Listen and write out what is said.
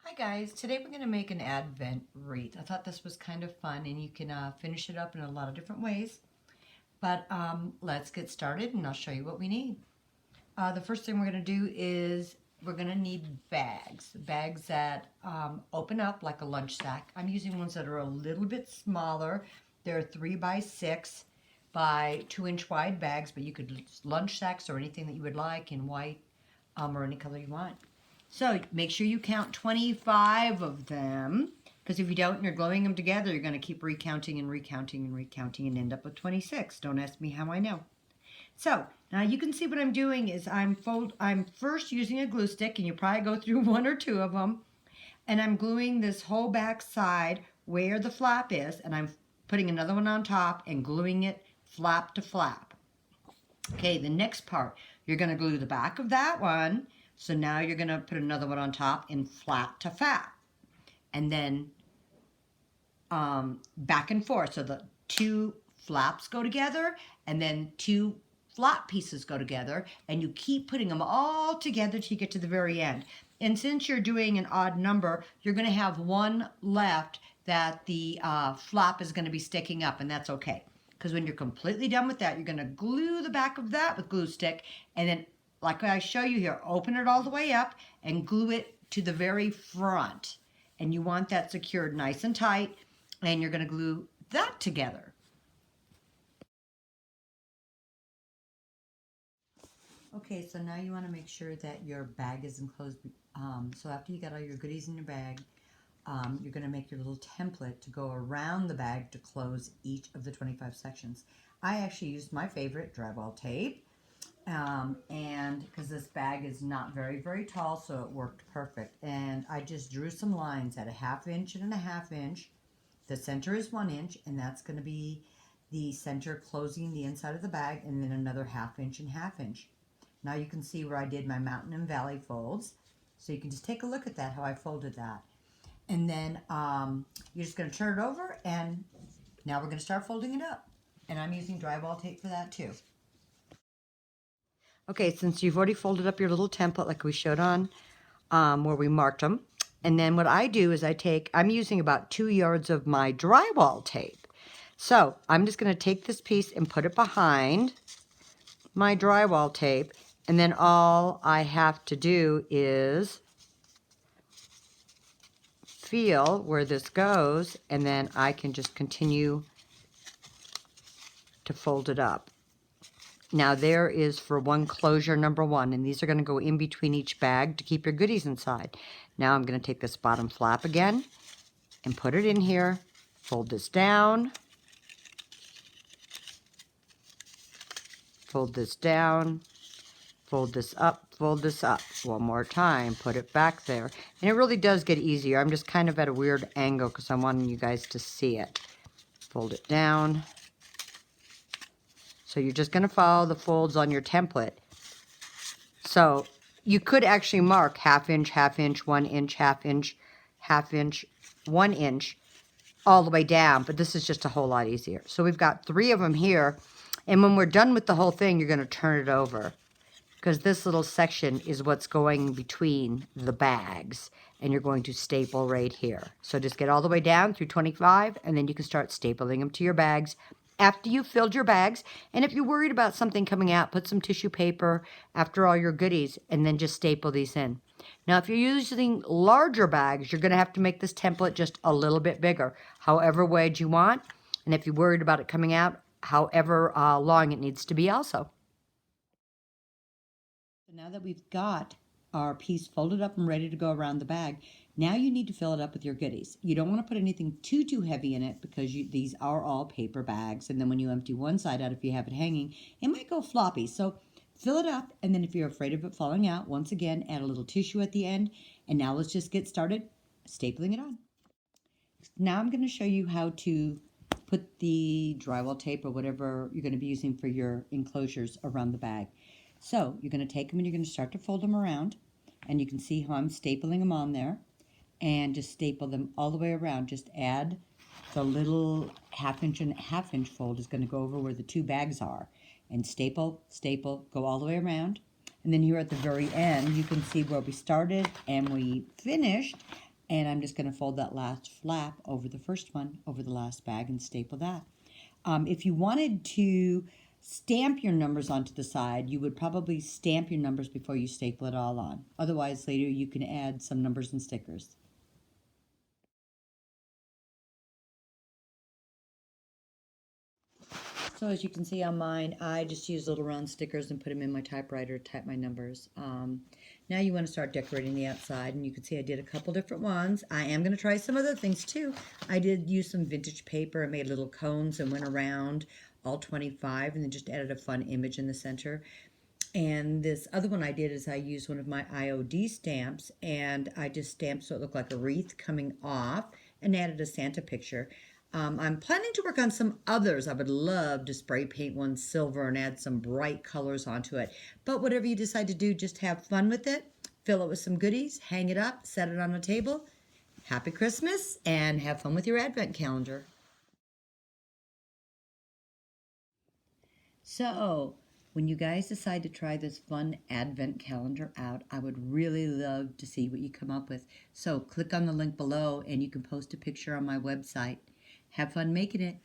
Hi guys, today we're going to make an Advent wreath. I thought this was kind of fun and you can finish it up in a lot of different ways. But let's get started and I'll show you what we need. The first thing we're going to do is we're going to need bags. Bags that open up like a lunch sack. I'm using ones that are a little bit smaller. They're 3 by 6 by 2-inch wide bags, but you could use lunch sacks or anything that you would like in white or any color you want. So make sure you count 25 of them, because if you don't and you're gluing them together, you're going to keep recounting and recounting and recounting and end up with 26. Don't ask me how I know. So now you can see what I'm doing is I'm first using a glue stick, and you probably go through one or two of them, and I'm gluing this whole back side where the flap is, and I'm putting another one on top and gluing it flap to flap. Okay, the next part, you're going to glue the back of that one. So now you're going to put another one on top in flap to flap. And then back and forth. So the two flaps go together and then two flap pieces go together. And you keep putting them all together till you get to the very end. And since you're doing an odd number, you're going to have one left that the flap is going to be sticking up, and that's okay. Because when you're completely done with that, you're going to glue the back of that with glue stick, and then like I show you here, open it all the way up and glue it to the very front. And you want that secured nice and tight, and you're going to glue that together. Okay, so now you want to make sure that your bag is enclosed. So after you got all your goodies in your bag, you're going to make your little template to go around the bag to close each of the 25 sections. I actually used my favorite drywall tape. And because this bag is not very tall, so it worked perfect. And I just drew some lines at a 1/2 inch and a 1/2 inch. The center is 1 inch, and that's going to be the center closing the inside of the bag, and then another 1/2 inch and 1/2 inch. Now you can see where I did my mountain and valley folds. So you can just take a look at that, how I folded that. And then you're just going to turn it over, and now we're going to start folding it up. And I'm using drywall tape for that too. Okay, since you've already folded up your little template like we showed on where we marked them, and then what I do is I'm using about 2 yards of my drywall tape. So I'm just going to take this piece and put it behind my drywall tape, and then all I have to do is feel where this goes, and then I can just continue to fold it up. Now there is for one closure number 1, and these are going to go in between each bag to keep your goodies inside. Now I'm going to take this bottom flap again and put it in here, fold this down, fold this down, fold this up, fold this up. One more time, put it back there. And it really does get easier. I'm just kind of at a weird angle because I'm wanting you guys to see it. Fold it down. So you're just going to follow the folds on your template. So you could actually mark 1/2 inch, 1/2 inch, 1 inch, 1/2 inch, 1/2 inch, 1 inch, all the way down, but this is just a whole lot easier. So we've got 3 of them here, and when we're done with the whole thing, you're going to turn it over, because this little section is what's going between the bags, and you're going to staple right here. So just get all the way down through 25, and then you can start stapling them to your bags after you've filled your bags. And if you're worried about something coming out, put some tissue paper after all your goodies, and then just staple these in. Now, if you're using larger bags, you're going to have to make this template just a little bit bigger, however wide you want. And if you're worried about it coming out, however long it needs to be also. So now that we've got our piece folded up and ready to go around the bag, now you need to fill it up with your goodies. You don't want to put anything too heavy in it, because these are all paper bags, and then when you empty one side out, if you have it hanging, it might go floppy. So fill it up, and then if you're afraid of it falling out, once again, add a little tissue at the end. And now let's just get started stapling it on. Now I'm going to show you how to put the drywall tape or whatever you're going to be using for your enclosures around the bag. So you're going to take them and you're going to start to fold them around, and you can see how I'm stapling them on there, and just staple them all the way around. Just add the little 1/2 inch and 1/2 inch fold is going to go over where the 2 bags are, and staple, go all the way around. And then here at the very end, you can see where we started and we finished, And I'm just going to fold that last flap over the first one, over the last bag, and staple that. If you wanted to stamp your numbers onto the side, you would probably stamp your numbers before you staple it all on. Otherwise, later you can add some numbers and stickers. So as you can see on mine, I just use little round stickers and put them in my typewriter to type my numbers. Now you want to start decorating the outside, and you can see I did a couple different ones. I am going to try some other things too. I did use some vintage paper and made little cones and went around all 25 and then just added a fun image in the center. And this other one I did is I used one of my IOD stamps, and I just stamped so it looked like a wreath coming off and added a Santa picture. I'm planning to work on some others. I would love to spray paint one silver and add some bright colors onto it. But whatever you decide to do, just have fun with it. Fill it with some goodies, hang it up, set it on a table. Happy Christmas, and have fun with your advent calendar. So, when you guys decide to try this fun advent calendar out, I would really love to see what you come up with. So, click on the link below and you can post a picture on my website. Have fun making it.